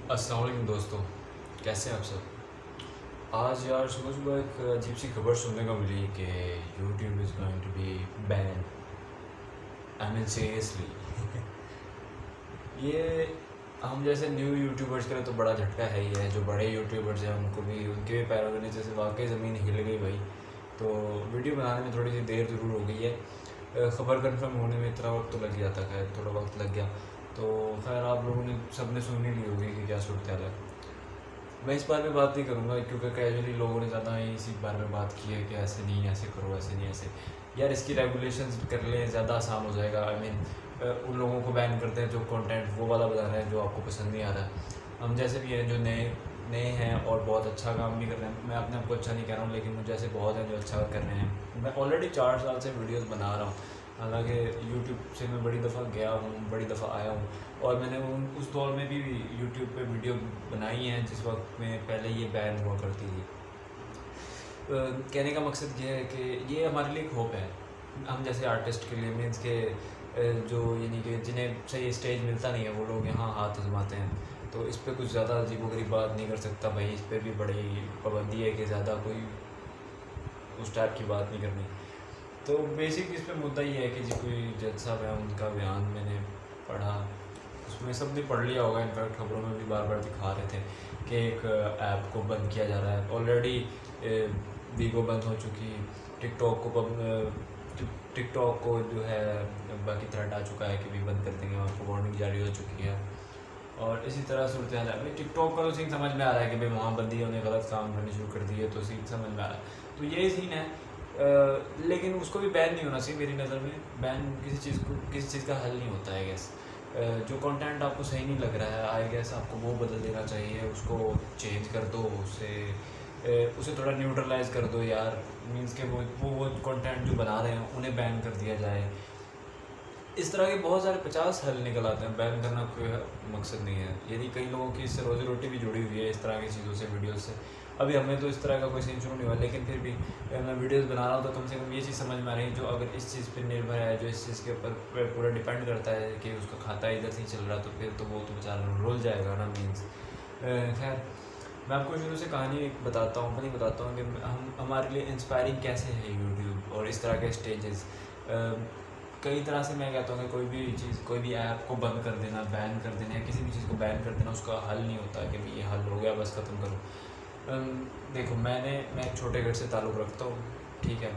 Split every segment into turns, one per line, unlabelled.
अस्सलाम वालेकुम दोस्तों, कैसे हैं आप सब। आज यार सुबह सुबह एक अजीब सी खबर सुनने को मिली कि YouTube is going to be ban. I mean seriously. ये हम जैसे न्यू यूट्यूबर्स के लिए तो बड़ा झटका है ही है। जो बड़े यूट्यूबर्स हैं उनको भी, उनके भी पैरों के नीचे से वाकई ज़मीन हिल गई भाई। तो वीडियो बनाने में थोड़ी सी देर ज़रूर हो गई है। ख़बर कन्फर्म होने में इतना वक्त तो लग ही जाता है, थोड़ा वक्त लग गया। तो खैर आप लोगों ने सबने सुन ही ली होगी कि क्या सूरत हाल है। मैं इस बारे में बात नहीं करूँगा क्योंकि कैजुअली लोगों ने ज़्यादा ही इसी बारे में बात की है कि ऐसे नहीं, ऐसे करो, ऐसे नहीं, ऐसे। यार इसकी रेगुलेशंस कर लें, ज़्यादा आसान हो जाएगा। आई मीन उन लोगों को बैन करते हैं जो कंटेंट वो वाला बता रहे हैं जो आपको पसंद नहीं आ रहा है। हम जैसे भी हैं जो नए नए हैं और बहुत अच्छा काम भी कर रहे हैं। मैं अपने आप को अच्छा नहीं कह रहा हूँ, लेकिन मुझे ऐसे बहुत हैं जो अच्छा कर रहे हैं। मैं ऑलरेडी 4 साल से वीडियोज़ बना रहा हूँ। हालांकि यूट्यूब से मैं बड़ी दफ़ा गया हूँ, बड़ी दफ़ा आया हूँ। और मैंने उस दौर में भी यूट्यूब पे वीडियो बनाई हैं जिस वक्त में पहले ये बैन हुआ करती थी। कहने का मकसद ये है कि ये हमारे लिए एक होप है, हम जैसे आर्टिस्ट के लिए। मीन्स के जो यानी कि जिन्हें सही स्टेज मिलता नहीं है वो लोग यहाँ हाथ आजमाते हैं। तो इस पर कुछ ज़्यादा अजीबोगरीब बात नहीं कर सकता भाई। इस पर भी बड़ी पाबंदी है कि ज़्यादा कोई उस टाइप की बात नहीं करनी। तो बेसिक इस पे मुद्दा ये है कि जी कोई जज साहब है, उनका बयान मैंने पढ़ा। उसमें सब ने पढ़ लिया होगा, इनफैक्ट खबरों में भी बार बार दिखा रहे थे कि एक ऐप को बंद किया जा रहा है। ऑलरेडी वीगो बंद हो चुकी, टिकटॉक को जो है बाकी थ्रेट आ चुका है कि भी बंद कर देंगे, आपको वार्निंग जारी हो चुकी है। और इसी तरह सूरत हाल है भाई। टिकटॉक का तो सीन समझ में आ रहा है कि भाई वहाँ बंदी उन्हें गलत काम करने शुरू कर दिए, तो सीन समझ में आ रहा है। तो यही सीन है। लेकिन उसको भी बैन नहीं होना चाहिए मेरी नज़र में। बैन किसी चीज़ का हल नहीं होता है गैस। जो कंटेंट आपको सही नहीं लग रहा है आई गेस आपको वो बदल देना चाहिए, उसको चेंज कर दो, उसे थोड़ा न्यूट्रलाइज कर दो यार। मीन्स के वो कंटेंट जो बना रहे हैं उन्हें बैन कर दिया जाए। इस तरह के बहुत सारे 50 हल निकल आते हैं। बैन करना कोई मकसद नहीं है। यदि कई लोगों की इससे रोज़ी रोटी भी जुड़ी हुई है इस तरह की चीज़ों से, वीडियो से। अभी हमें तो इस तरह का कोई सीन शुरू नहीं हुआ, लेकिन फिर भी मैं वीडियोस बना रहा हूँ तो कम से कम ये चीज़ समझ में आ रही है। जो अगर इस चीज़ पर निर्भर है, जो इस चीज़ के ऊपर पूरा डिपेंड करता है कि उसका खाता इधर से ही चल रहा, तो फिर तो वो तो बेचारा रोल जाएगा ना। मीन्स खैर, मैं आपको शुरू से कहानी एक बताता हूँ, नहीं बताता हूँ कि हम हमारे लिए इंस्पायरिंग कैसे है यूट्यूब और इस तरह के स्टेजेस। कई तरह से मैं कहता हूँ कि कोई भी चीज़, कोई भी ऐप को बंद कर देना, बैन कर देना, या किसी भी चीज़ को बैन कर देना उसका हल नहीं होता कि भाई ये हल हो गया बस ख़त्म करो। देखो मैं एक छोटे घर से ताल्लुक़ रखता हूँ, ठीक है।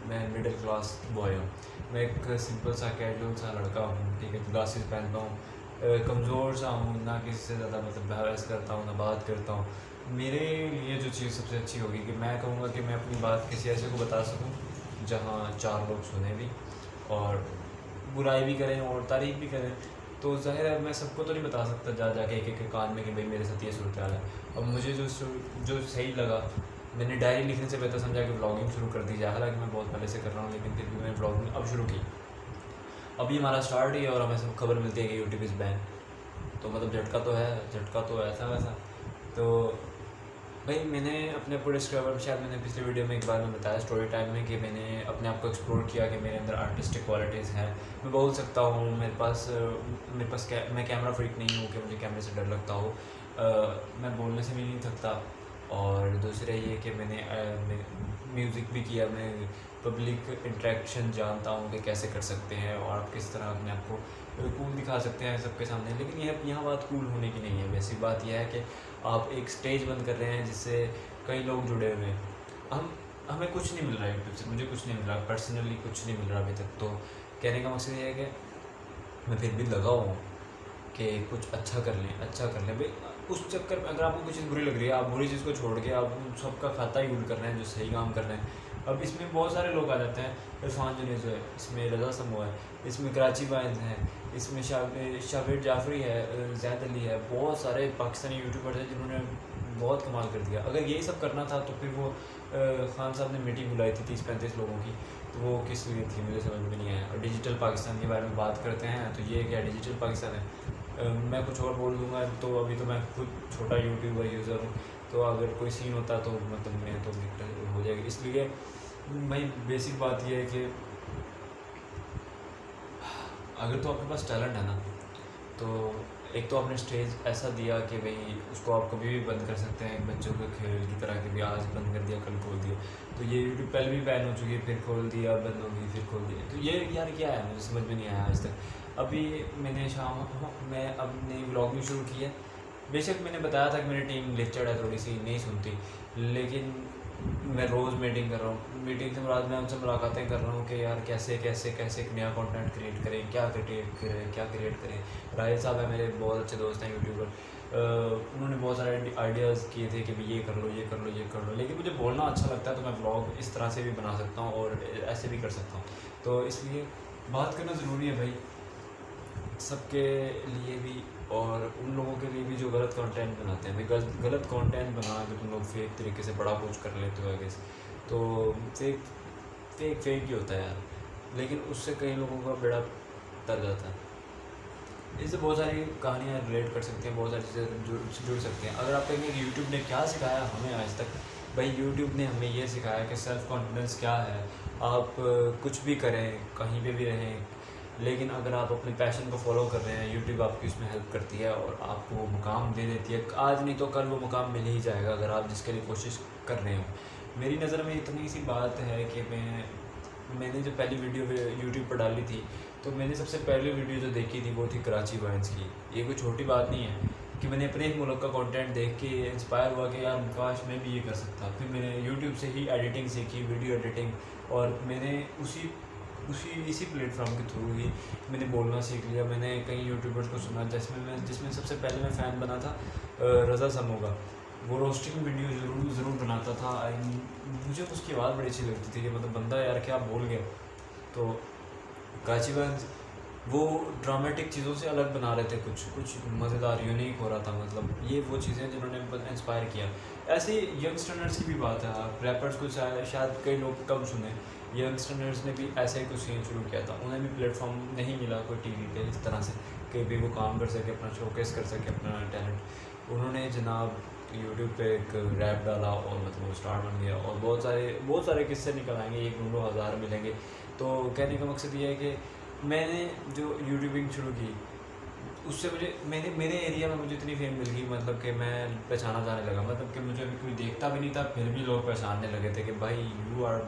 मैं मिडिल क्लास बॉय हूँ। मैं एक सिंपल सा कैजुअल सा लड़का हूँ, ठीक है। ग्लासेस पहनता हूँ, कमज़ोर सा हूँ, ना किसी से ज़्यादा मतलब बहस करता हूँ, ना बात करता हूँ। मेरे लिए जो चीज़ सबसे अच्छी होगी कि मैं कहूँगा कि मैं अपनी बात किसी ऐसे को बता सकूँ जहाँ 4 लोग सुने भी और बुराई भी करें और तारीफ़ भी करें। तो ज़ाहिर है मैं सबको तो नहीं बता सकता जा जाके एक एक कान में कि भाई मेरे साथ ये सूरत हाल है। अब मुझे जो सही लगा, मैंने डायरी लिखने से बेहतर समझा कि व्लॉगिंग शुरू कर दी जाए। हालांकि मैं बहुत पहले से कर रहा हूँ, लेकिन फिर भी मैंने व्लॉगिंग अब शुरू की। अभी हमारा स्टार्ट ही है और हमें सब खबर मिलती है कि यूट्यूब इज़ बैन। तो मतलब झटका तो है, झटका तो ऐसा वैसा। तो भाई मैंने अपने आपको डिस्कवर, शायद मैंने पिछले वीडियो में एक बार में बताया स्टोरी टाइम में, कि मैंने अपने आप को एक्सप्लोर किया कि मेरे अंदर आर्टिस्टिक क्वालिटीज़ हैं। मैं बोल सकता हूँ, मैं कैमरा फ्रीक नहीं हूँ कि मुझे कैमरे से डर लगता हो। मैं बोलने से भी नहीं थकता। और दूसरा ये कि मैंने म्यूज़िक भी किया। मैं पब्लिक इंटरेक्शन जानता हूँ कि कैसे कर सकते हैं और आप किस तरह अपने आप को कूल दिखा सकते हैं सबके सामने। लेकिन यहाँ बात कूल होने की नहीं है। वैसी बात यह है कि आप एक स्टेज बंद कर रहे हैं जिससे कई लोग जुड़े हुए हैं। हमें कुछ नहीं मिल रहा है यूट्यूब से, मुझे कुछ नहीं मिल रहा, पर्सनली कुछ नहीं मिल रहा अभी तक। तो कहने का मकसद ये है कि मैं फिर भी लगा हुआ हूँ कि कुछ अच्छा कर लें भाई। उस चक्कर में अगर आपको कुछ चीज़ बुरी लग रही है, आप बुरी चीज़ को छोड़ के आप सबका खाता यूज कर रहे हैं जो सही काम कर रहे हैं। अब इसमें बहुत सारे लोग आ जाते हैं। इरफान जुनेज़ है, इसमें रज़ा समो है, इसमें कराची वाइज है, इसमें शावेद जाफरी है, ज़ैद अली है। बहुत सारे पाकिस्तानी यूट्यूबर्स हैं जिन्होंने बहुत कमाल कर दिया। अगर यही सब करना था तो फिर वो खान साहब ने मीटिंग बुलाई थी 30-35 लोगों की, तो वो किस लिए थी मुझे समझ में नहीं आया। और डिजिटल पाकिस्तान के बारे में बात करते हैं तो ये क्या डिजिटल पाकिस्तान है। मैं कुछ और बोल दूँगा तो अभी तो मैं खुद छोटा यूट्यूबर यूज़र हूँ, तो अगर कोई सीन होता तो मतलब मैं तो हो जाएगी। इसलिए भाई बेसिक बात ये है कि अगर तो आपके पास टैलेंट है ना, तो एक तो आपने स्टेज ऐसा दिया कि भाई उसको आप कभी भी बंद कर सकते हैं, बच्चों के खेल की तरह कि भाई आज बंद कर दिया कल खोल दिया। तो ये यूट्यूब पहले भी बैन हो चुकी है, फिर खोल दिया, बंद हो गई, फिर खोल दिया। तो ये यार क्या है, मुझे समझ में नहीं आया आज तक। अभी मैंने मैं अब नई व्लॉगिंग शुरू की है। बेशक मैंने बताया था कि मेरी टीम लिस्टेड है, थोड़ी सी नहीं सुनती, लेकिन मैं रोज़ मीटिंग कर रहा हूँ। मीटिंग से मुराद मैं उनसे मुलाकातें कर रहा हूँ कि यार कैसे कैसे कैसे एक नया कंटेंट क्रिएट करें, क्या क्रिएट करें। राहिल साहब है मेरे बहुत अच्छे दोस्त हैं यूट्यूबर, उन्होंने बहुत सारे आइडियाज़ किए थे कि भाई ये कर लो, ये कर लो, ये कर लो। लेकिन मुझे बोलना अच्छा लगता है, तो मैं ब्लॉग इस तरह से भी बना सकता हूँ और ऐसे भी कर सकता हूँ। तो इसलिए बात करना ज़रूरी है भाई, सबके लिए भी और उन लोगों के लिए भी जो गलत कंटेंट बनाते हैं। भाई गलत कंटेंट बना के तुम लोग फेक तरीके से बड़ा कुछ कर लेते हो आगे से, तो फेक ही होता है यार। लेकिन उससे कई लोगों का बेड़ा तर जाता है। इससे बहुत सारी कहानियाँ रिलेट कर सकते हैं, बहुत सारी चीज़ें जुड़ सकते हैं। अगर आप कहेंगे कि यूट्यूब ने क्या सिखाया हमें आज तक, भाई यूट्यूब ने हमें ये सिखाया कि सेल्फ़ कॉन्फिडेंस क्या है। आप कुछ भी करें, कहीं पे भी रहें, लेकिन अगर आप अपने पैशन को फॉलो कर रहे हैं, यूट्यूब आपकी उसमें हेल्प करती है और आपको वो मुकाम दे देती है। आज नहीं तो कल वो मुकाम मिल ही जाएगा अगर आप जिसके लिए कोशिश कर रहे हो। मेरी नज़र में इतनी सी बात है कि मैंने जो पहली वीडियो यूट्यूब पर डाली थी, तो मैंने सबसे पहली वीडियो जो देखी थी वो थी कराची वाइन्स की। ये कोई छोटी बात नहीं है कि मैंने अपने ही मुल्क का कंटेंट देख के इंस्पायर हुआ कि यार काश मैं भी ये कर सकता। फिर मैंने यूट्यूब से ही एडिटिंग सीखी, वीडियो एडिटिंग, और मैंने इसी प्लेटफॉर्म के थ्रू ही मैंने बोलना सीख लिया। मैंने कई यूट्यूबर्स को सुना, जिसमें सबसे पहले मैं फ़ैन बना था रज़ा समो का। वो रोस्टिंग वीडियो ज़रूर बनाता था। मुझे उसकी आवाज़ बड़ी अच्छी लगती थी कि मतलब बंदा यार क्या बोल गया। तो काचीगंज वो ड्रामेटिक चीज़ों से अलग बना रहे थे, कुछ मज़ेदार यूनिक हो रहा था। मतलब ये वो चीज़ें जिन्होंने इंस्पायर किया। ऐसे यंगस्टर्स की भी बात है, रैपर्स को शायद कई लोग कम सुने, यंगस्टर्स ने भी ऐसे ही कुछ सीन शुरू किया था। उन्हें भी प्लेटफॉर्म नहीं मिला कोई टीवी पे इस तरह से कि भी वो काम कर सके, अपना शोकेस कर सके अपना टैलेंट। उन्होंने जनाब यूट्यूब पे एक रैप डाला और मतलब वो स्टार बन गया। और बहुत सारे किस्से निकल आएंगे, एक ढूंढो हज़ार मिलेंगे। तो कहने का मकसद ये है कि मैंने जो यूट्यूबिंग शुरू की, उससे मेरे एरिया में मुझे इतनी फेम मिल गई, मतलब कि मैं पहचाना जाने लगा। मतलब कि मुझे अभी कोई देखता भी नहीं था, फिर भी लोग पहचानने लगे थे कि भाई you our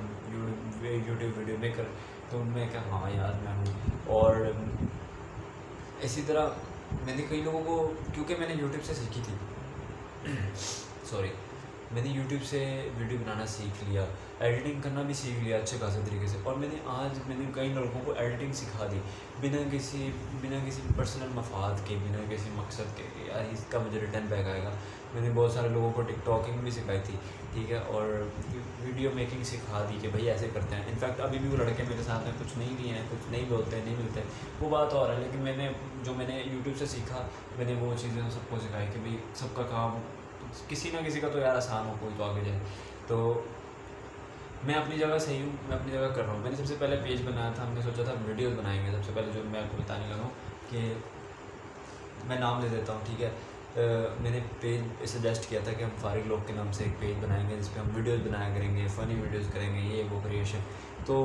YouTube video maker. तो मैं क्या, हाँ यार मैं हूँ। और इसी तरह मैंने कई लोगों को, क्योंकि मैंने यूट्यूब से सीखी थी सॉरी, मैंने यूट्यूब से वीडियो बनाना सीख लिया, एडिटिंग करना भी सीख लिया अच्छे खासे तरीके से। और मैंने कई लड़कों को एडिटिंग सिखा दी बिना किसी पर्सनल मफाद के, बिना किसी मकसद के कि यार इसका मुझे रिटर्न बैक आएगा। मैंने बहुत सारे लोगों को टिकटॉकिंग भी सिखाई थी, ठीक है, और वीडियो मेकिंग सिखा दी कि भाई ऐसे करते हैं। इनफैक्ट अभी भी वो लड़के मेरे साथ में कुछ नहीं भी हैं, कुछ नहीं बोलते, नहीं मिलते, वो बात और है। लेकिन मैंने यूट्यूब से सीखा, मैंने वो चीज़ें सबको सिखाई कि भाई सबका काम किसी ना किसी का तो यार आसान हो, कोई तो आगे जाए। तो मैं अपनी जगह सही हूँ, मैं अपनी जगह कर रहा हूँ। मैंने सबसे पहले पेज बनाया था, हमने सोचा था वीडियोस बनाएंगे। सबसे पहले जो मैं आपको बताने लगा हूँ कि मैं नाम ले देता हूँ, ठीक है। मैंने पेज सजेस्ट किया था कि हम फारिग लोग के नाम से एक पेज बनाएंगे जिस पे हम वीडियोस बनाया करेंगे, फ़नी वीडियोस करेंगे, ये वो क्रिएशन। तो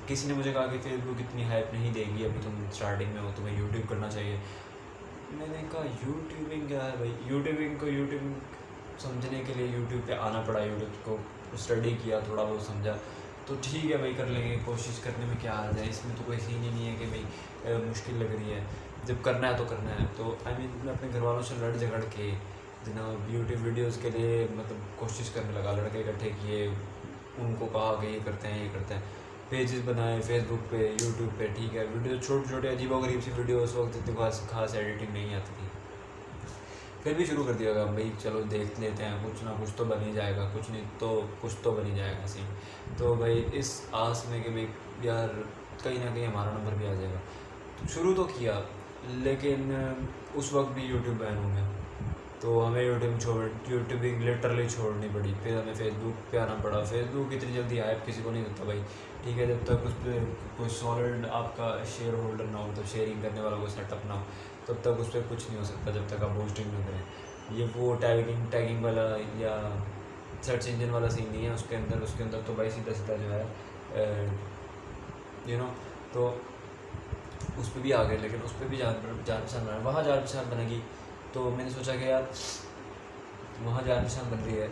किसी ने मुझे कहा कि फेसबुक इतनी हाइप नहीं देगी, अभी तुम स्टार्टिंग में हो, तुम्हें यूट्यूब करना चाहिए। मैंने कहा यूट्यूबिंग क्या है भाई। यूट्यूबिंग समझने के लिए यूट्यूब पे आना पड़ा, यूट्यूब को स्टडी किया, थोड़ा बहुत समझा। तो ठीक है भाई, कर लेंगे, कोशिश करने में क्या आ जाए, इसमें तो कोई सीन ही नहीं है कि भाई मुश्किल लग रही है। जब करना है तो करना है। तो मैं अपने घर वालों से लड़ झगड़ के जनाब यूट्यूब वीडियोज़ के लिए मतलब कोशिश करने लगा, लड़के इकट्ठे किए, उनको कहा कि ये करते हैं, पेजेस बनाए फेसबुक पे, यूट्यूब पे, ठीक है। वीडियो छोटे अजीबोगरीब सी वीडियो, उस वक्त इतनी खास एडिटिंग नहीं आती थी, फिर भी शुरू कर दिया गया भाई चलो देख लेते हैं, कुछ ना कुछ तो बन ही जाएगा, कुछ नहीं तो कुछ तो बन ही जाएगा सीन। तो भाई इस आस में कि भाई यार कहीं ना कहीं हमारा नंबर भी आ जाएगा, तो शुरू तो किया। लेकिन उस वक्त भी यूट्यूब बैन हो गया, तो हमें यूट्यूबिंग लिटरली छोड़नी पड़ी। फिर हमें फेसबुक पे आना पड़ा। फेसबुक इतनी जल्दी हाइप किसी को नहीं देता भाई, ठीक है। जब तक उस पर कोई सॉलिड आपका शेयर होल्डर ना हो, तो शेयरिंग करने वाला कोई सेटअप ना हो, तब तक उस पर कुछ नहीं हो सकता जब तक आप होस्टिंग ना करें। ये वो टैगिंग वाला या सर्च इंजन वाला सीन नहीं है उसके अंदर तो भाई सीधा जो है तो उस पर भी आ गए, लेकिन उस पर भी जान पहचान बना, वहाँ जान पहचान बनेगी। तो मैंने सोचा कि यार वहाँ जान पहचान बन रही है,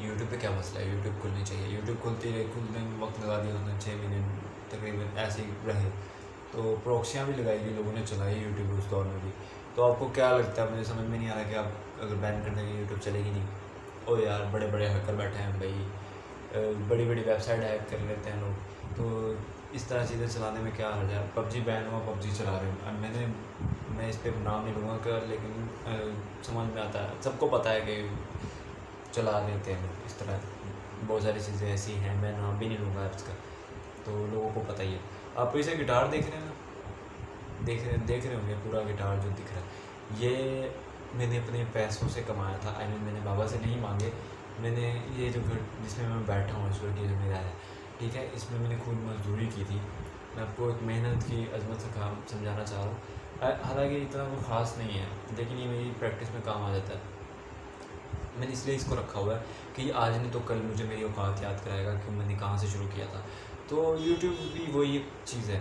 यूट्यूब पे क्या मसला है, यूट्यूब खुलनी चाहिए। यूट्यूब खुलने में वक्त लगा दिया उसने 6 महीने तकरीबन ऐसे ही रहे। तो प्रॉक्सियाँ भी लगाई गई, लोगों ने चलाई यूट्यूब उस दौर में भी। तो आपको क्या लगता है, मुझे समझ में नहीं आ रहा कि आप अगर बैन कर देंगे यूट्यूब चलेगी नहीं। ओ यार बड़े बड़े हैकर बैठे हैं भाई, बड़ी बड़ी वेबसाइट हैक कर लेते हैं लोग, तो इस तरह चीज़ें चलाने में क्या हर्ज है। पबजी बैन हुआ, पबजी चला रहे हैं। अब मैं इस पर नाम नहीं लूँगा कर, लेकिन समझ में आता है, सबको पता है कि चला देते हैं लोग इस तरह। बहुत सारी चीज़ें ऐसी हैं, मैं नाम भी नहीं लूँगा ऐप्स का, तो लोगों को पता ही है। आप इसे गिटार देख रहे हैं ना, देख रहे होंगे पूरा गिटार जो दिख रहा है, ये मैंने अपने पैसों से कमाया था। आई मीन मैंने बाबा से नहीं मांगे, मैंने ये जो घर जिसमें मैं बैठा हूँ इस वक्त, ये जो मेरा है, ठीक है, इसमें मैंने खुद मजदूरी की थी। मैं आपको एक मेहनत की अजमत से काम समझाना चाह रहा हूँ। हालांकि इतना कोई ख़ास नहीं है, लेकिन ये मेरी प्रैक्टिस में काम आ जाता है। मैंने इसलिए इसको रखा हुआ है कि आज नहीं तो कल मुझे मेरी औकात याद कराएगा कि मैंने कहाँ से शुरू किया था। तो यूट्यूब भी वही एक चीज़ है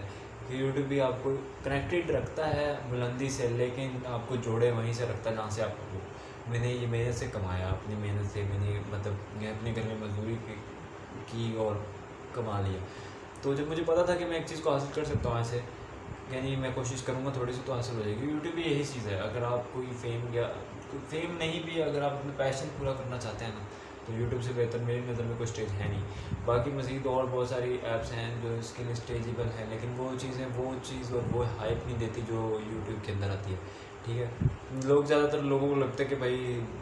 कि यूट्यूब भी आपको कनेक्टेड रखता है बुलंदी से, लेकिन आपको जोड़े वहीं से रखता है जहाँ से आप हो। मैंने ये मेहनत से कमाया, अपनी मेहनत से मैंने मैं अपने घर में मजदूरी की और कमा लिया। तो जब मुझे पता था कि मैं एक चीज़ को हासिल कर सकता हूँ ऐसे, यानी मैं कोशिश करूँगा थोड़ी सी तो हासिल हो जाएगी। यूट्यूब भी यही चीज़ है, अगर आप कोई फेम नहीं भी, अगर आप अपना पैशन पूरा करना चाहते हैं ना, तो यूट्यूब से बेहतर मेरी नज़र में कोई स्टेज है नहीं। बाकी मज़ीद और बहुत सारी ऐप्स हैं जो इसके लिए स्टेजेबल हैं, लेकिन वो चीज़ और वो हाइप नहीं देती जो यूट्यूब के अंदर आती है, ठीक है। ज़्यादातर लोगों को लगता है कि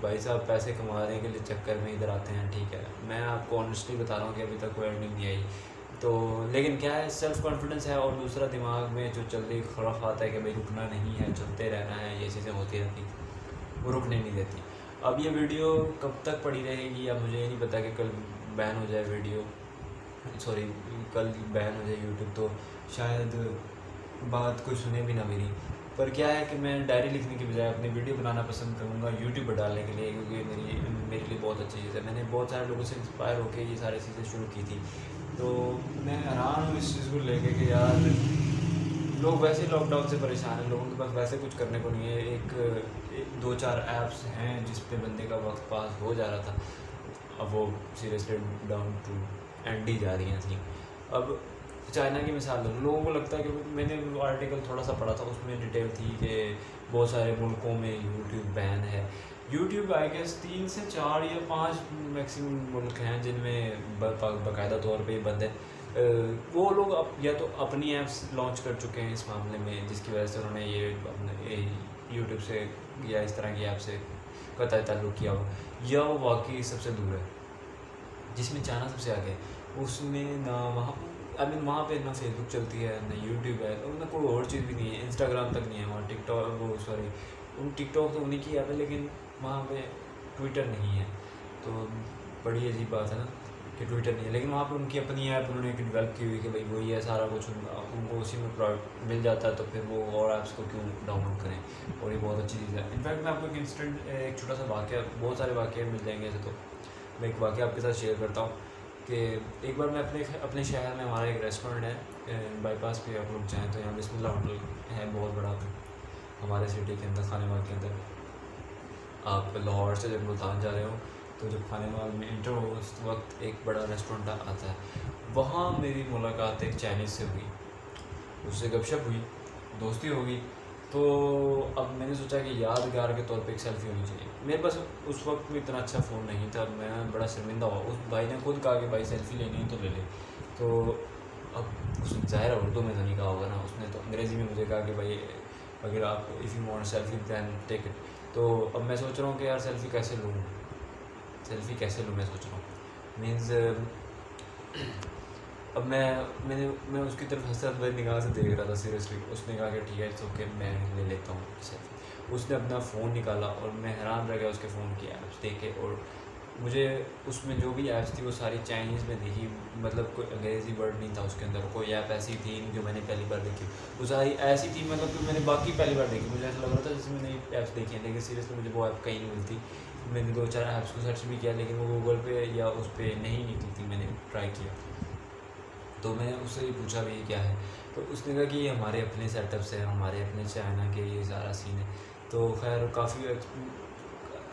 भाई साहब पैसे कमाने के लिए चक्कर में इधर आते हैं, ठीक है। मैं आपको ऑनेस्टली बता रहा हूँ कि अभी तक कोई अर्निंग नहीं आई। तो लेकिन क्या है, सेल्फ़ कॉन्फिडेंस है, और दूसरा दिमाग में जो जल्दी खुराफात है कि भाई रुकना नहीं है, चलते रहना है, ये चीज़ें होती रहती, वो रुकने नहीं देती। अब ये वीडियो कब तक पड़ी रहेगी या मुझे ये नहीं पता कि कल बैन हो जाए वीडियो, सॉरी कल बैन हो जाए यूट्यूब, तो शायद बात कोई सुने भी ना मेरी। पर क्या है कि मैं डायरी लिखने की बजाय अपनी वीडियो बनाना पसंद करूँगा यूट्यूब पर डालने के लिए, क्योंकि मेरे लिए बहुत अच्छी चीज़ है। मैंने बहुत सारे लोगों से इंस्पायर होकर ये सारी चीज़ें शुरू की थी, तो मैं हैरान हूँ इस चीज़ को लेके कि यार लोग वैसे ही लॉकडाउन से परेशान हैं, लोगों के पास वैसे कुछ करने को नहीं है। एक 2-4 ऐप्स हैं जिस पे बंदे का वक्त पास हो जा रहा था, अब वो सीरियसली डाउन टू एंड ही जा रही हैं थी। अब चाइना की मिसाल लो, लोगों को लगता है कि मैंने वो आर्टिकल थोड़ा सा पढ़ा था, उसमें डिटेल थी कि बहुत सारे मुल्कों में यूट्यूब बैन है। यूट्यूब आई गेस 3 से 4 या 5 मैक्सिमम मुल्क हैं जिनमें बाकायदा तौर पे बंद है। वो लोग या तो अपनी ऐप्स लॉन्च कर चुके हैं इस मामले में, जिसकी वजह से उन्होंने ये अपने यूट्यूब से या इस तरह की ऐप से कतई ताल्लुक़ किया हो, या वो वाकई सबसे दूर है जिसमें चाइना सबसे आगे है। उसमें ना वहाँ पे ना फेसबुक चलती है, ना यूट्यूब है, तो ना कोई और चीज़ भी नहीं है, इंस्टाग्राम तक नहीं है वहाँ, टिकटॉक तो उन्हीं की ऐप है, लेकिन वहाँ पे ट्विटर नहीं है। तो बड़ी अजीब बात है ना कि ट्विटर नहीं है, लेकिन वहाँ पे उनकी अपनी ऐप उन्होंने डेवलप की हुई कि भाई वही है सारा कुछ, उनको उसी में प्रोडक्ट मिल जाता है, तो फिर वो और ऐप्स को क्यों डाउनलोड करें। और ये बहुत अच्छी चीज़ है। इनफैक्ट मैं आपको एक छोटा सा वाक़या, बहुत सारे वाक़े मिल जाएंगे ऐसे, तो मैं एक वाक़या आपके साथ शेयर करता हूँ कि एक बार मैं अपने शहर में, हमारा एक रेस्टोरेंट है बाईपास पे, आप लोग जाएँ तो यहाँ बिस्मिल्लाह होटल है, बहुत बड़ा हमारे सिटी के अंदर, खानेवाल के अंदर। आप लाहौर से जब मुल्तान जा रहे हो तो जब खानेवाल में इंटर हो उस वक्त एक बड़ा रेस्टोरेंट आता है, वहाँ मेरी मुलाकात एक चाइनीज़ से हुई, उससे गपशप हुई, दोस्ती हो गई। तो अब मैंने सोचा कि यादगार के तौर पे एक सेल्फ़ी होनी चाहिए। मेरे पास उस वक्त में इतना अच्छा फ़ोन नहीं था, मैं बड़ा शर्मिंदा हुआ। उस भाई ने खुद कहा कि भाई सेल्फ़ी लेनी है तो ले ले। तो अब उस ज़ाहिर उर्दू में तो नहीं कहा होगा ना, उसने तो अंग्रेज़ी में मुझे कहा कि भाई अगर आप if you want selfie then take it. तो अब मैं सोच रहा हूँ कि यार सेल्फ़ी कैसे लूँ, मैं सोच रहा हूँ मीन्स अब मैं उसकी तरफ हंसते हुए निगाह से देख रहा था सीरियसली। उसने कहा कि ठीक है इट्स ओके, मैं ले लेता हूँ सेल्फी। उसने अपना फ़ोन निकाला और मैं हैरान रह गया उसके फ़ोन की ऐप्स देख के, और मुझे उसमें जो भी ऐप्स थी वो सारी चाइनीज़ में दिखी, मतलब कोई अंग्रेज़ी वर्ड नहीं था उसके अंदर। कोई ऐप ऐसी थी जो मैंने पहली बार देखी, वो सारी ऐसी थी मतलब कि मैंने बाकी पहली बार देखी। मुझे ऐसा लग रहा था जैसे मैंने ऐप्स देखी हैं, लेकिन सीरियसली मुझे वो ऐप कहीं नहीं मिलती। मैंने 2-4 ऐप्स को सर्च भी किया, लेकिन वो गूगल पे या उस पर नहीं निकली थी। मैंने ट्राई किया तो मैं उससे ही पूछा भी क्या है, तो उसने कहा कि ये हमारे अपने सेटअप्स हैं, हमारे अपने चाइना के, ये सारा सीन है। तो खैर काफ़ी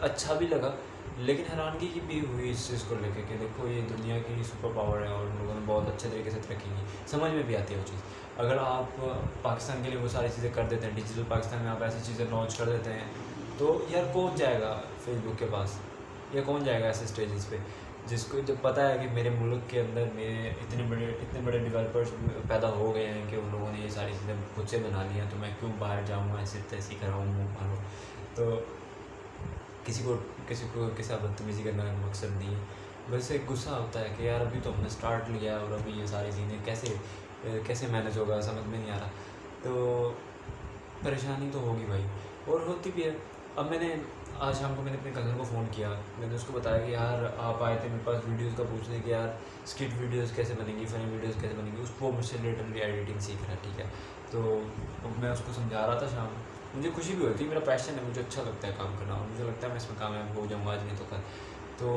अच्छा भी लगा, लेकिन हैरानगी की भी हुई इस चीज़ को लेकर कि देखो ये दुनिया की सुपर पावर है और लोगों ने बहुत अच्छे तरीके से तरक्की की, समझ में भी आती है वो चीज़। अगर आप पाकिस्तान के लिए वो सारी चीज़ें कर देते हैं, डिजिटल पाकिस्तान में आप ऐसी चीज़ें लॉन्च कर देते हैं, तो यार कौन जाएगा फेसबुक के पास, या कौन जाएगा ऐसे स्टेजेस पे जिसको जब पता है कि मेरे मुल्क के अंदर मेरे इतने बड़े डेवलपर्स पैदा हो गए हैं कि उन लोगों ने ये सारी चीज़ें खुद से बना ली हैं, तो मैं क्यों बाहर जाऊँगा ऐसे तैसी कराऊँ मुँह मारो। तो किसी को के साथ बदतमीज़ी करने का मकसद नहीं है, बस एक गुस्सा होता है कि यार अभी तो हमने स्टार्ट लिया है और अभी ये सारी चीज़ें कैसे मैनेज होगा, समझ में नहीं आ रहा। तो परेशानी तो होगी भाई, और होती भी है। अब मैंने आज शाम को मैंने अपने कज़न को फ़ोन किया, मैंने उसको बताया कि यार आप आए थे मेरे पास वीडियोज़ का पूछने कि यार स्किट वीडियोज़ कैसे बनेंगी, फ़नी वीडियोज़ कैसे बनेंगी, उसको मुझसे लिटरली एडिटिंग सीख रहा है, ठीक है। तो मैं उसको समझा रहा था शाम, मुझे खुशी भी होती है, मेरा पैशन है, मुझे अच्छा लगता है काम करना और मुझे लगता है मैं इसमें कामयाब हो जाऊँगा आज नहीं तो कल। तो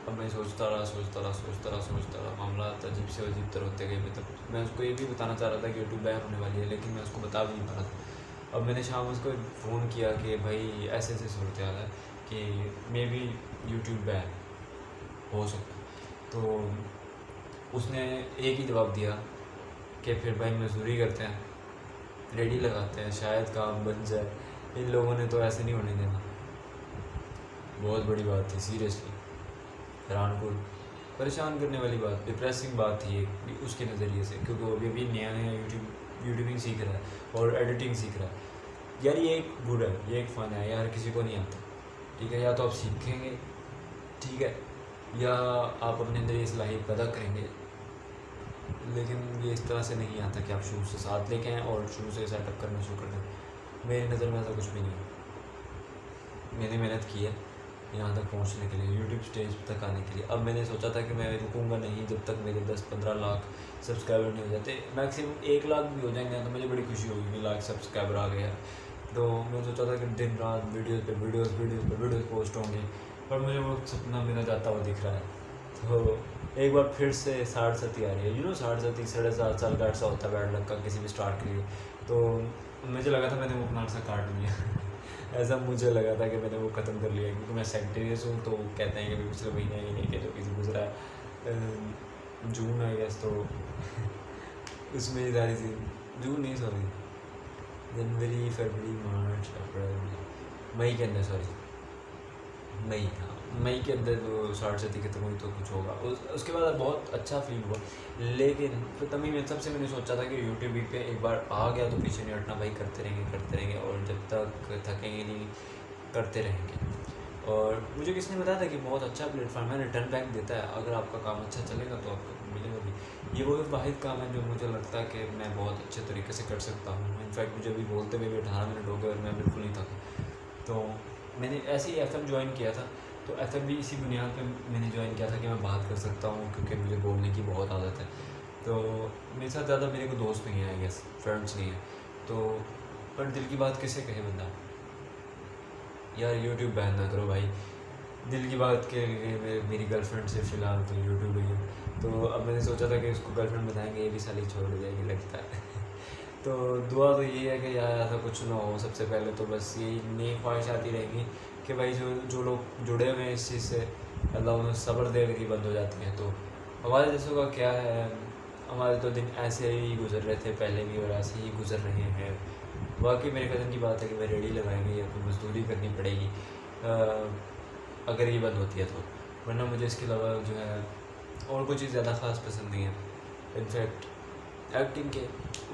अब मैं सोचता रहा, मामला अजीब से अजीब तरह होते गए। मतलब मैं उसको ये भी बताना चाह रहा था कि यूट्यूब बैन होने वाली है, लेकिन मैं उसको बता भी नहीं पा रहा था। अब मैंने शाम उसको फ़ोन किया कि भाई ऐसे सूरत हाल है कि मे बी यूट्यूब बैन हो सकता है। तो उसने एक ही जवाब दिया कि फिर भाई मजदूरी करते हैं, रेडी लगाते हैं, शायद काम बन जाए। इन लोगों ने तो ऐसे नहीं होने देना। बहुत बड़ी बात थी, सीरियसली हैरानकुल परेशान करने वाली बात, डिप्रेसिंग बात थी एक उसके नज़रिए से, क्योंकि वो अभी नया यूट्यूबिंग सीख रहा है और एडिटिंग सीख रहा है। यार ये एक गुड है, ये एक फ़न है, यार किसी को नहीं आता, ठीक है। या तो आप सीखेंगे, ठीक है, या आप अपने अंदर ये सलाहियत पैदा करेंगे, लेकिन ये इस तरह से नहीं आता कि आप शुरू से साथ लेके आएँ और शुरू से सेटअप करना शुरू कर दें। मेरी नज़र में ऐसा कुछ भी नहीं है। मैंने मेहनत की है यहाँ तक पहुँचने के लिए, यूट्यूब स्टेज तक आने के लिए। अब मैंने सोचा था कि मैं रुकूंगा नहीं जब तक मेरे 10-15 लाख सब्सक्राइबर नहीं हो जाते। मैक्सिमम 1 लाख भी हो जाएंगे तो मुझे बड़ी खुशी होगी कि लाख सब्सक्राइबर आ गया। तो मैं सोचा था कि दिन रात वीडियोज़ पोस्ट होंगी, पर मुझे वो सपना मेरा जाता हुआ दिख रहा है। तो एक बार फिर से 60-70 आ रही है, 60-70 7.5 साल का अर्सा होता है बैड लक का किसी भी स्टार्ट के लिए। तो मुझे लगा था मैंने वो अपना अर्सा काट लिया ऐसा मुझे लगा था कि मैंने वो ख़त्म कर लिया, क्योंकि मैं सेक्रेटरीज हूँ। तो कहते हैं कि पिछले महीने ही नहीं के जो किसी गुजरा है जून आई गेस, तो उसमें ही सारी चीज़, जून नहीं सॉरी, जनवरी फरवरी मार्च अप्रैल मई के अंदर, मई, हाँ मई के अंदर वो 60-70 खत्म हुई तो कुछ होगा। उसके बाद बहुत अच्छा फील हुआ, लेकिन फिर तभी सबसे मैंने सोचा था कि यूट्यूब पे एक बार आ गया तो पीछे नहीं हटना भाई, करते रहेंगे और जब तक थकेंगे नहीं करते रहेंगे। और मुझे किसने बताया था कि बहुत अच्छा प्लेटफॉर्म है, रिटर्न बैक देता है, अगर आपका काम अच्छा चलेगा तो आपको मिलेगा भी। ये वो वाहिद काम है जो मुझे लगता है कि मैं बहुत अच्छे तरीके से कर सकता हूँ। इनफैक्ट मुझे अभी बोलते हुए भी 18 मिनट हो गए और मैं बिल्कुल नहीं थका। तो मैंने ऐसे ही FM ज्वाइन किया था, तो FM भी इसी बुनियाद पे मैंने ज्वाइन किया था कि मैं बात कर सकता हूँ, क्योंकि मुझे बोलने की बहुत आदत है। तो मेरे साथ ज़्यादा मेरे को दोस्त नहीं है, आई गेस फ्रेंड्स नहीं है। तो पर दिल की बात किसे कहे बंदा, यार यूट्यूब बैन ना करो भाई। दिल की बात के मेरी गर्लफ्रेंड से फ़िलहाल तो यूट्यूब ही है। तो अब मैंने सोचा था कि उसको गर्लफ्रेंड बताएंगे, ये भी साली छोड़ जाएगी लगता है तो दुआ तो ये है कि यार ऐसा कुछ ना हो। सबसे पहले तो बस यही नेक ख्वाहिश आती रहेगी कि भाई जो लोग जुड़े हुए हैं इस चीज़ से, अल्लाह उन्हें सब्र दे की बंद हो जाती हैं। तो हमारे जैसों का क्या है, हमारे तो दिन ऐसे ही गुजर रहे थे पहले भी और ऐसे ही गुजर रहे हैं। वाकई मेरे कज़न की बात है कि मैं रेडी लगाएंगे या कोई मजदूरी करनी पड़ेगी अगर ये बंद होती है तो, वरना मुझे इसके अलावा जो है और कोई चीज़ ज़्यादा ख़ास पसंद नहीं है। इनफैक्ट एक्टिंग के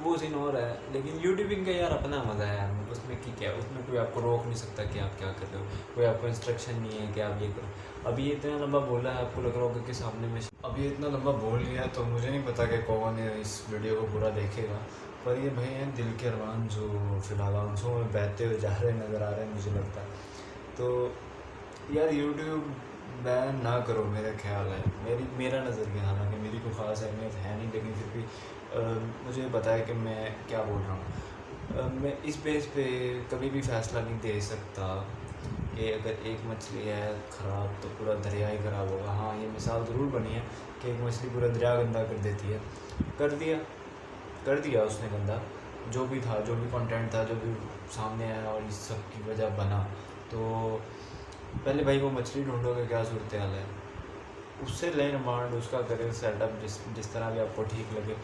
वो सीन और है, लेकिन यूट्यूबिंग का यार अपना मज़ा है यार। उसमें की क्या, उसमें कोई आपको रोक नहीं सकता कि आप क्या कर रहे हो, कोई आपको इंस्ट्रक्शन नहीं है कि आप ये करो। अभी ये इतना लंबा बोला है, आपको लग रहा होगा कि सामने में अब ये इतना लंबा बोल लिया है, तो मुझे नहीं पता कि कौन है इस वीडियो को पूरा देखेगा, पर ये भाई हैं दिल के अरमान जो फ़िलहाल आंसुओं में बहते हुए जा रहे नज़र आ रहे हैं मुझे लगता है। तो यार यूट्यूब बैन ना करो, मेरा ख्याल है, मेरा नज़रिया, हालांकि मेरी कोई ख़ास अहमियत है नहीं, लेकिन फिर भी मुझे पता है कि मैं क्या बोल रहा हूँ। मैं इस बेस पे कभी भी फ़ैसला नहीं दे सकता कि अगर एक मछली है ख़राब तो पूरा दरिया ही ख़राब होगा। हाँ, ये मिसाल ज़रूर बनी है कि एक मछली पूरा दरिया गंदा कर देती है, कर दिया, कर दिया उसने गंदा, जो भी था, जो भी कंटेंट था, जो भी सामने आया और इस सब की वजह बना। तो पहले भाई वो मछली ढूंढो कि क्या सूरत हाल है, उससे लें रिमांड, उसका करें सेटअप, जिस तरह भी आपको ठीक लगे।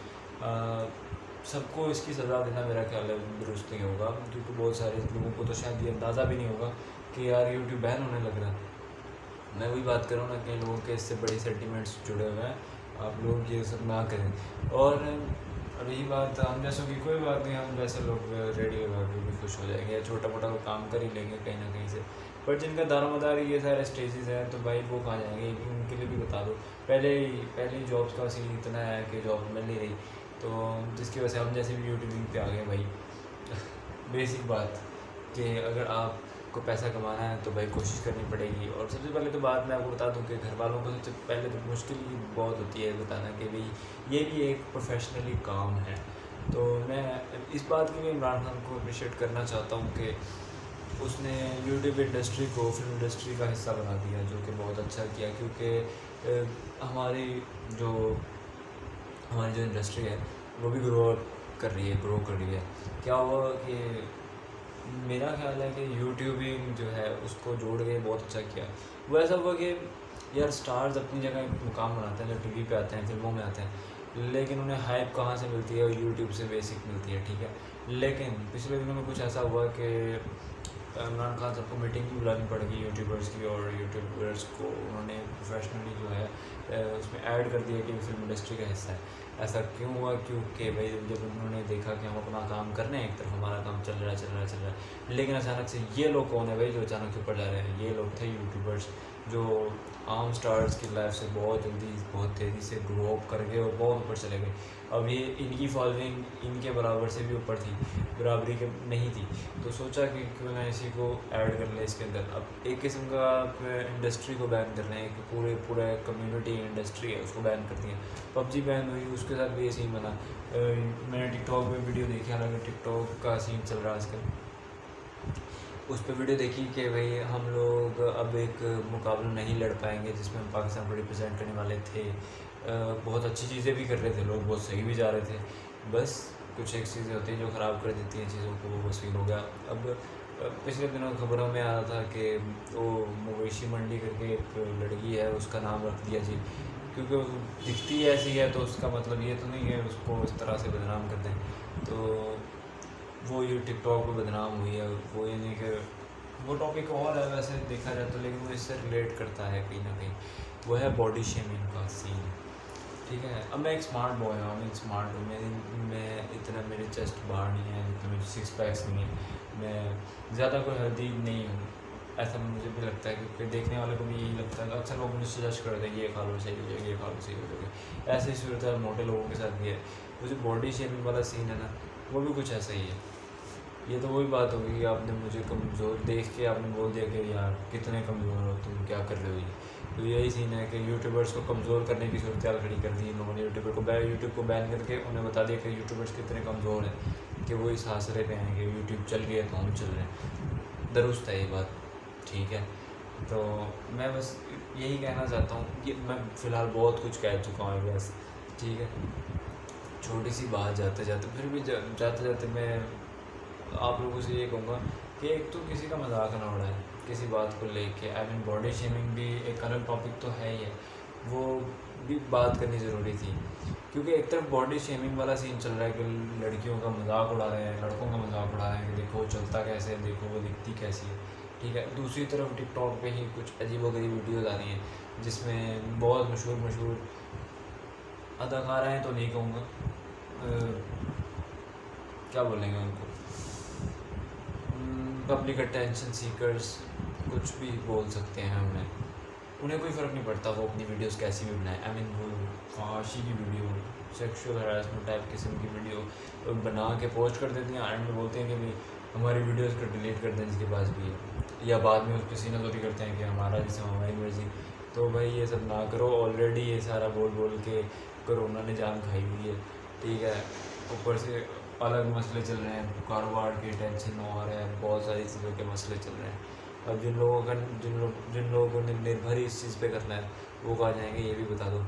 सबको इसकी सज़ा देना मेरा ख्याल है दुरुस्त नहीं होगा, क्योंकि बहुत सारे लोगों को तो शायद ये अंदाज़ा भी नहीं होगा कि यार यूट्यूब बैन होने लग रहा है। मैं वही बात कर रहा हूँ ना कि लोगों के इससे बड़े सेंटिमेंट्स जुड़े हुए हैं, आप लोग ये सब ना करें। और रही बात हम जैसों की, कोई बात नहीं, हम जैसे लोग रेडी होगा भी खुश हो जाएंगे, छोटा मोटा तो काम कर ही लेंगे कहीं ना कहीं से। पर जिनका दारोमदार ये सारे स्टेजेस हैं तो भाई वो कहाँ जाएंगे, उनके लिए भी बता दो। पहले ही जॉब्स का सीन इतना है कि जॉब मिल नहीं रही, तो जिसकी वजह से हम जैसे भी यूट्यूबिंग पे आ गए भाई। बेसिक बात कि अगर आपको पैसा कमाना है तो भाई कोशिश करनी पड़ेगी। और सबसे पहले तो बात मैं आपको बता दूं कि घर वालों को सबसे पहले तो मुश्किल ही बहुत होती है बताना कि भाई ये भी एक प्रोफेशनली काम है। तो मैं इस बात की भी इमरान खान को अप्रिशिएट करना चाहता हूँ कि उसने यूट्यूब इंडस्ट्री को फिल्म इंडस्ट्री का हिस्सा बना दिया, जो कि बहुत अच्छा किया। क्योंकि हमारी जो इंडस्ट्री है वो भी ग्रो कर रही है। क्या हुआ कि मेरा ख्याल है कि यूट्यूबिंग जो है उसको जोड़ के बहुत अच्छा किया। वो ऐसा हुआ कि यार स्टार्स अपनी जगह एक मुकाम बनाते हैं, जो टीवी पे आते हैं, फिल्मों में आते हैं, लेकिन उन्हें हाइप कहाँ से मिलती है? यूट्यूब से बेसिक मिलती है, ठीक है। लेकिन पिछले दिनों में कुछ ऐसा हुआ कि इमरान खान सबको मीटिंग भी बुलानी पड़ गई यूट्यूबर्स की, और यूट्यूबर्स को उन्होंने प्रोफेशनली जो है उसमें ऐड कर दिया कि फिल्म इंडस्ट्री का हिस्सा है। ऐसा क्यों हुआ? क्योंकि भाई जब उन्होंने देखा कि हम अपना काम कर रहे हैं, एक तरफ हमारा काम चल रहा है, लेकिन अचानक से ये लोग कौन है भाई जो अचानक से ऊपर जा रहे हैं? ये लोग थे यूट्यूबर्स जो आम स्टार्स की लाइफ से बहुत जल्दी, बहुत तेज़ी से ग्रो अप कर गए और बहुत ऊपर चले गए। अब ये इनकी फॉलोइंग इनके बराबर से भी ऊपर थी, बराबरी के नहीं थी। तो सोचा कि क्यों ना इसी को ऐड कर ले इसके अंदर। अब एक किस्म का इंडस्ट्री को बैन कर रहे हैं, कि पूरे कम्युनिटी इंडस्ट्री है उसको बैन कर दिया। पबजी बैन हुई, उसके साथ भी ये सीन बना। मैंने टिकटॉक पे वीडियो देखी, हालांकि टिकटॉक का सीन चल रहा है आजकल, उस पर वीडियो देखी कि भाई हम लोग अब एक मुकाबला नहीं लड़ पाएंगे जिसमें हम पाकिस्तान को रिप्रेजेंट करने वाले थे। बहुत अच्छी चीज़ें भी कर रहे थे लोग, बहुत सही भी जा रहे थे, बस कुछ एक चीज़ें होती हैं जो ख़राब कर देती हैं चीज़ों को, वो बस फील हो गया। अब पिछले दिनों खबरों में आ रहा था कि वो मवेशी मंडी करके एक लड़की है, उसका नाम रख दिया जी, क्योंकि वो दिखती ऐसी है, तो उसका मतलब ये तो नहीं है उसको इस तरह से बदनाम कर दें। तो वो ये टिकटॉक पर बदनाम हुई है। वो ये नहीं कि वो टॉपिक और है वैसे देखा जाए तो, लेकिन वो इससे रिलेट करता है कहीं ना कहीं। वो है बॉडी शेमिंग का सीन, ठीक है। अब मैं एक स्मार्ट बॉय हूँ, मैं स्मार्ट हूँ, मैं इतना, मेरे चेस्ट बाहर नहीं है, इतना मेरे 6 पैक्स नहीं है, मैं ज़्यादा कोई हेल्दी नहीं हूँ, ऐसा मुझे भी लगता है। क्योंकि देखने वाले को भी यही लगता है, अक्सर लोग मुझे सजेस्ट करते हैं ये खा लो सही हो जाएगी, ये खा लो सही हो जाएगी। ऐसे ही सूरत है मोटे लोगों के साथ भी है। वो जो बॉडी शेमिंग वाला सीन है ना, वो भी कुछ ऐसा ही है। ये तो वही बात होगी कि आपने मुझे कमज़ोर देख के आपने बोल दिया कि यार कितने कमज़ोर हो तुम, क्या कर रहे हो ये। तो यही सीन है कि यूट्यूबर्स को कमज़ोर करने की सूरत खड़ी कर दी इन लोगों ने। यूट्यूब को बैन करके उन्हें बता दिया कि यूट्यूबर्स कितने कमज़ोर हैं, कि वो इस आसरे पे हैं कि यूट्यूब चल रही है तो हम चल रहे हैं। दुरुस्त है ये बात, ठीक है। तो मैं बस यही कहना चाहता हूँ कि मैं फ़िलहाल बहुत कुछ कह चुका हूँ बस, ठीक है। छोटी सी बात जाते जाते, फिर भी जाते जाते मैं आप लोगों से ये कहूँगा कि एक तो किसी का मजाक ना उड़ाए किसी बात को लेके। आई मीन बॉडी शेमिंग भी एक अलग टॉपिक तो है ही है, वो भी बात करनी ज़रूरी थी। क्योंकि एक तरफ बॉडी शेमिंग वाला सीन चल रहा है कि लड़कियों का मजाक उड़ा रहे हैं, लड़कों का मजाक उड़ा रहे हैं कि देखो वो चलता कैसे है, देखो वो दिखती कैसी है, ठीक है। दूसरी तरफ टिकटॉक पे ही कुछ अजीबोगरीब वीडियोज़ आ रही हैं जिसमें बहुत मशहूर अदाकाराएँ तो नहीं कहूँगा, क्या बोलेंगे उनको, पब्लिक अटेंशन सीकर्स, कुछ भी बोल सकते हैं उन्हें कोई फ़र्क नहीं पड़ता वो अपनी वीडियोस कैसी भी बनाए। आई मीन वो फाशी की वीडियो, सेक्सुअल हरासमेंट टाइप किस्म की वीडियो बना के पोस्ट कर देती हैं, एंड में बोलते हैं कि भाई हमारी वीडियोस को डिलीट कर दें जिसके पास भी है, या बाद में उस पर सीनाजोरी करते हैं कि हमारा जिसम हमारी मर्ज़ी। तो भाई ये सब ना करो, ऑलरेडी ये सारा बोल के कोरोना ने जान खाई हुई है, ठीक है। ऊपर से अलग मसले चल रहे हैं, कारोबार के टेंशन हो रहे हैं, बहुत सारी चीज़ों के मसले चल रहे हैं। अब जिन लोगों को निर्भर ही इस चीज़ पे करना है वो कहाँ जाएंगे ये भी बता दो,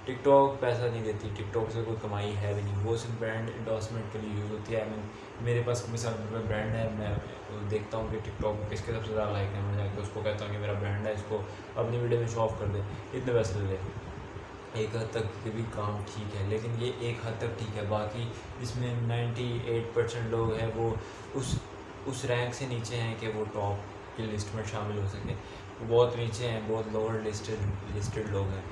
टिकटॉक पैसा नहीं देती, टिकटॉक से कोई कमाई है भी नहीं, वो सिर्फ ब्रांड इंडोर्समेंट के लिए यूज़ होती है। मेरे पास मिसाल में ब्रांड है, मैं देखता हूँ कि टिकटॉक किसके सबसे ज़्यादा लाइक है, मैं जाकर उसको कहता हूँ कि मेरा ब्रांड है, इसको अपनी वीडियो में शो ऑफ कर दे, इतने पैसे ले ले। एक हद तक ये भी काम ठीक है, लेकिन ये एक हद तक ठीक है। बाकी जिसमें 98% लोग हैं वो उस रैंक से नीचे हैं कि वो टॉप की लिस्ट में शामिल हो सके, वो बहुत नीचे हैं, बहुत लोअर लिस्टेड लोग हैं।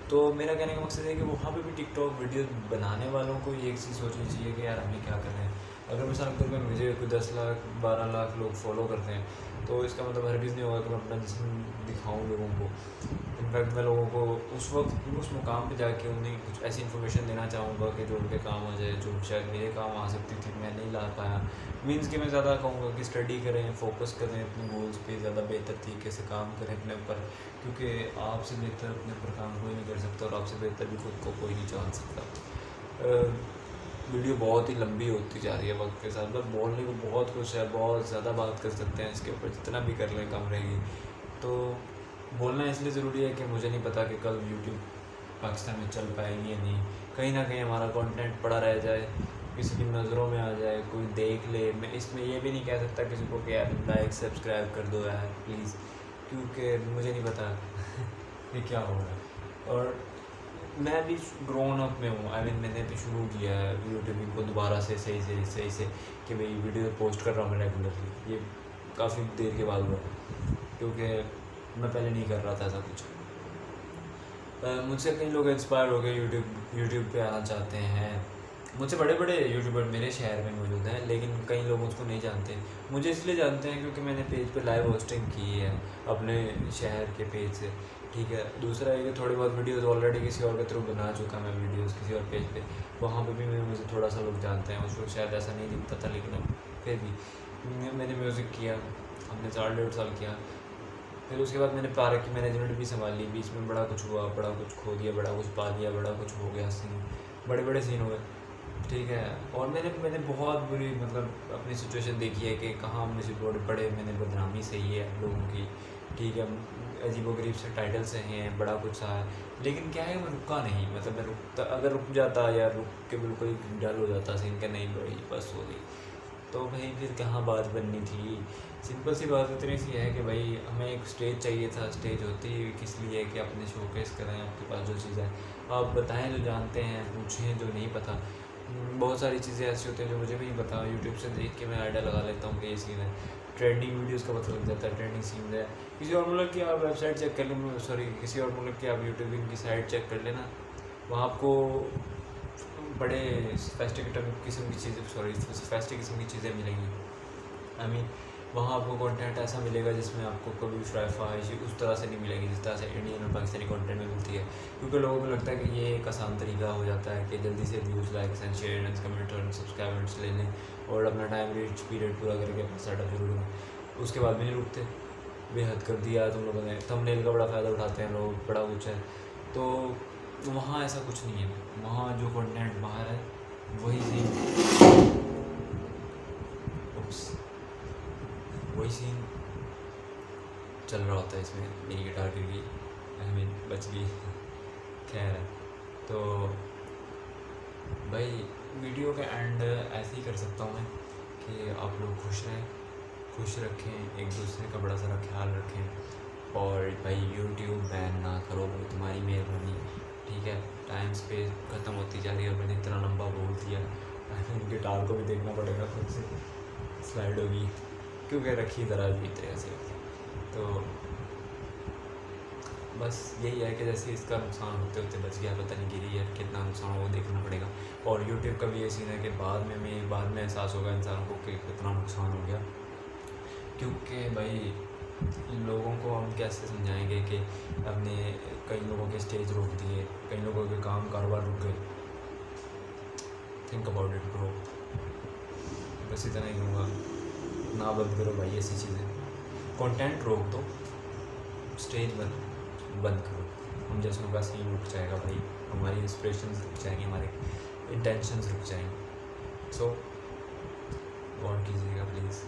तो मेरा कहने का मकसद है कि वहाँ पे भी टिकटॉक वीडियो बनाने वालों को ये एक चीज़ सोचनी चाहिए कि यार हमें क्या कर रहे हैं। अगर मिसाल के तौर पर मुझे कोई 10 लाख 12 लाख लोग फॉलो करते हैं, तो इसका मतलब हरगिज़ नहीं होगा कि मैं अपना जिस्म दिखाऊं लोगों को। इनफैक्ट मैं लोगों को उस वक्त उस मुकाम पे जाके उन्हें कुछ ऐसी इन्फॉर्मेशन देना चाहूँगा कि जो उनके काम आ जाए, जो शायद मेरे काम आ सकती थी, मैं नहीं ला पाया। मीन्स कि मैं ज़्यादा कहूँगा कि स्टडी करें, फोकस करें अपने गोल्स पे, ज़्यादा बेहतर तरीके से काम करें अपने ऊपर, क्योंकि आपसे बेहतर अपने ऊपर काम कोई नहीं कर सकता और आपसे बेहतर भी खुद को कोई नहीं जान सकता। वीडियो बहुत ही लंबी होती जा रही है वक्त के साथ, मतलब बोलने को बहुत कुछ है, बहुत ज़्यादा बात कर सकते हैं इसके ऊपर, जितना भी कर लें कम रहेगी। तो बोलना इसलिए ज़रूरी है कि मुझे नहीं पता कि कल यूट्यूब पाकिस्तान में चल पाएगी या नहीं, कहीं ना कहीं हमारा कंटेंट पड़ा रह जाए, किसी की नज़रों में आ जाए, कोई देख ले। मैं इसमें ये भी नहीं कह सकता किसी को कि यार लाइक सब्सक्राइब कर दो यार प्लीज़, क्योंकि मुझे नहीं पता ये क्या हो रहा है। और मैं भी ग्रोन अप में हूँ, मैंने भी शुरू किया है यूट्यूब को दोबारा से सही से कि भाई वीडियो पोस्ट कर रहा हूँ मैं रेगुलरली। ये काफ़ी देर के बाद हुआ, क्योंकि मैं पहले नहीं कर रहा था ऐसा कुछ। मुझसे कई लोग इंस्पायर हो गए, यूट्यूब पे आना चाहते हैं। मुझसे बड़े बड़े यूट्यूबर मेरे शहर में मौजूद हैं, लेकिन कई लोग उसको नहीं जानते। मुझे इसलिए जानते हैं क्योंकि मैंने पेज पे लाइव होस्टिंग की है अपने शहर के पेज से, ठीक है। दूसरा है कि थोड़ी बहुत वीडियोस ऑलरेडी किसी और के थ्रू बना चुका मैं वीडियोस किसी और पेज पे, वहाँ पे भी मुझे थोड़ा सा लोग जानते हैं। उस वक्त शायद ऐसा नहीं दिखता था, लेकिन फिर भी मैंने म्यूज़िक किया, हमने 4 1.5 साल किया। फिर उसके बाद मैंने पार्क की मैनेजमेंट भी संभाल ली, बीच में बड़ा कुछ हुआ, बड़ा कुछ खो दिया, बड़ा कुछ पा दिया, बड़ा कुछ हो गया, सीन बड़े बड़े सीन हुए, ठीक है। और मैंने बहुत बुरी मतलब अपनी सिचुएशन देखी है कि कहाँ मुझे बड़े मैंने बदनामी सही है लोगों की, ठीक है। अजीबोगरीब से टाइटल से हैं, बड़ा कुछ सा है, लेकिन क्या है मैं रुका नहीं। मतलब मैं रुकता, अगर रुक जाता या रुक के बिल्कुल डल हो जाता सीन का, नहीं भाई बस हो गई, तो भाई फिर कहाँ बात बननी थी। सिंपल सी बात इतनी सी है कि भाई हमें एक स्टेज चाहिए था। स्टेज होती है किस लिए कि अपने शोकेस करें, आपके पास जो चीज़ है आप बताएं, जो जानते हैं पूछें, जो नहीं पता। बहुत सारी चीज़ें ऐसी होती हैं जो मुझे भी नहीं पता, यूट्यूब से देख के मैं आइडिया लगा लेता हूँ कि ये सीन है। ट्रेंडिंग वीडियोस का पता लग जाता है, ट्रेंडिंग सीन है। किसी और मुल्क की आप वेबसाइट चेक कर लें, सॉरी किसी और मुल्क की आप यूट्यूबिंग की साइट चेक कर लेना, वहाँ आपको बड़े सोफिस्टिकेटेड किस्म की चीज़ें, सोफिस्टिक किस्म की चीज़ें मिलेंगी। वहाँ आपको कंटेंट ऐसा मिलेगा जिसमें आपको कभी ख्वाहिश उस तरह से नहीं मिलेगी जिस तरह से इंडियन और पाकिस्तानी कंटेंट में मिलती है। क्योंकि लोगों को लगता है कि ये एक आसान तरीका हो जाता है कि जल्दी से views, likes and share and comment और सब्सक्राइबर्स ले लें और अपना टाइम रीच पीरियड पूरा करके अपना सेटअप शुरू करें। उसके बाद भी नहीं रुकते, बेहद कर दिया तुम लोगों ने, थंबनेल का बड़ा फ़ायदा उठाते हैं लोग, बड़ा कुछ है। तो वहाँ ऐसा कुछ नहीं है, वहाँ जो कंटेंट बाहर है वही सीन चल रहा होता है। इसमें मेरी गिटार गिर गई, बच गई, खैर है। तो भाई वीडियो का एंड ऐसे ही कर सकता हूँ मैं कि आप लोग खुश रहें, खुश रखें, एक दूसरे का बड़ा सारा ख्याल रखें, और भाई यूट्यूब बैन ना करो, भाई तुम्हारी मेहरबानी, ठीक है। टाइम स्पेस ख़त्म होती जा रही है और मैंने इतना लंबा बोल दिया, गिटार को भी देखना पड़ेगा खुद से, स्लाइड होगी क्योंकि रखी ज़रा अजीब तरह से। तो बस यही है कि जैसे इसका नुकसान होते होते बच गया, पता नहीं गिरी है कितना नुकसान हो वो देखना पड़ेगा। और यूट्यूब का भी ये सीन है कि बाद में एहसास होगा इंसान को कि कितना नुकसान हो गया, क्योंकि भाई लोगों को हम कैसे समझाएंगे कि अपने कई लोगों के स्टेज रोक दिए, कई लोगों के काम कारोबार रुक गए। थिंक अबाउट इट ब्रो, बस इतना ही कहूँगा, ना बंद करो भाई ऐसी चीज़ें, कंटेंट रोक दो, स्टेज बंद करो, हम जैसों का सीन रुक जाएगा भाई, हमारी इंस्पिरेशंस रुक जाएंगी, हमारे इंटेंशंस रुक जाएंगे। सो गॉड कीजिएगा प्लीज़।